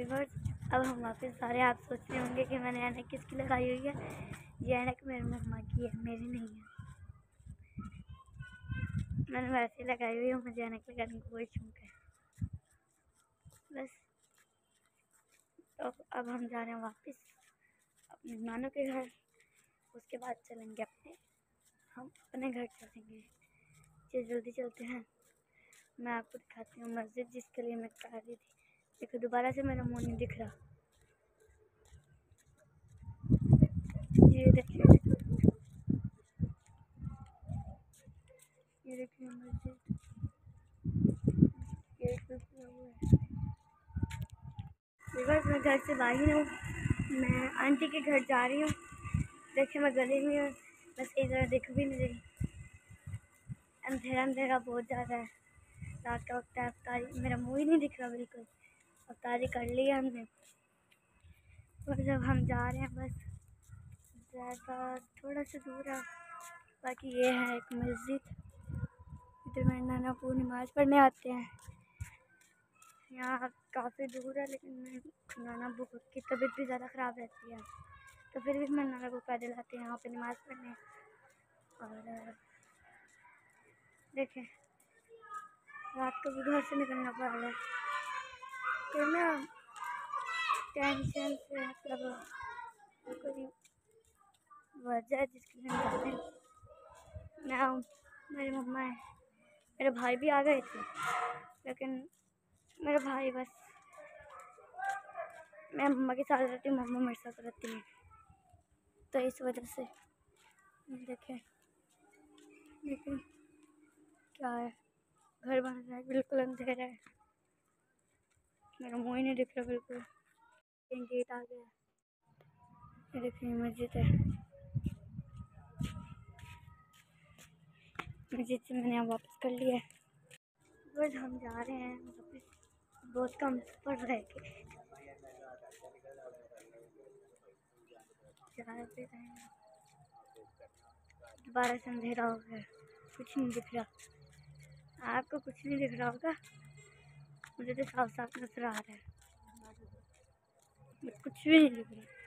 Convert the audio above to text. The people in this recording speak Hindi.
व्यूअर्स, अब हम वापस आ रहे हैं। आप सोच रहे होंगे कि मैंने ऐनक किसकी लगाई हुई है। ये ऐनक मेरी मम्मा की है, मेरी नहीं है। मैंने वैसे लगाई हुई है, मुझे ऐनक लगाने का कोई शौक है बस। तो अब हम जा रहे हैं वापस अपने नानों के घर। उसके बाद चलेंगे हम अपने घर चलेंगे। चलिए जल्दी चलते हैं। मैं आपको दिखाती हूँ मस्जिद जिसके लिए मैं कह रही थी। देखो दोबारा से मेरा मुँह नहीं दिख रहा। ये देखिए, ये देखिए मस्जिद, गेट खुला हुआ है। बस मैं घर से बाहर हूँ, मैं आंटी के घर जा रही हूँ। देखिए मैं गली में हूँ, बस इधर दिख भी नहीं रही। अंधेरा अंधेरा बहुत ज़्यादा है, रात का वक्त है। अफ्तारी, मेरा मुँह ही नहीं दिख रहा बिल्कुल। अफ्तारी कर ली है हमने और जब हम जा रहे हैं बस ज़्यादा थोड़ा सा दूर है। बाकी ये है एक मस्जिद, इधर मेरे नाना अबू नमाज़ पढ़ने आते हैं। यहाँ काफ़ी दूर है, लेकिन मेरे नाना अबू की तबीयत भी ज़्यादा ख़राब रहती है, तो फिर भी मेरे नाना अबू पैदल आते हैं यहाँ पे नमाज़ पढ़ने। और देखें रात को भी घर से निकलना पड़ रहा है, तो ना टेंशन से मतलब कोई वजह है जिसके लिए हम जाते हैं ना। मेरी मम्मा है, मेरे भाई भी आ गए थे, लेकिन मेरे भाई बस, मैं मम्मा के साथ रहती हूँ, मम्मा मेरे साथ रहती है, तो इस वजह से देखें। लेकिन क्या है, घर बन रहा है, बिल्कुल अंधेरा है, मेरा मुँह ही नहीं दिख रहा बिल्कुल। गेट आ गया, ये देखिए मस्जिद है। मस्जिद से मैंने अब वापस कर लिया है। बस हम जा रहे हैं वापस, बहुत कम पड़ रहा है कि दोबारा से अंधेरा हो गया, कुछ नहीं दिख रहा। आपको कुछ नहीं दिख रहा होगा, मुझे तो साफ साफ नजर आ रहा है, कुछ भी नहीं दिख रहा।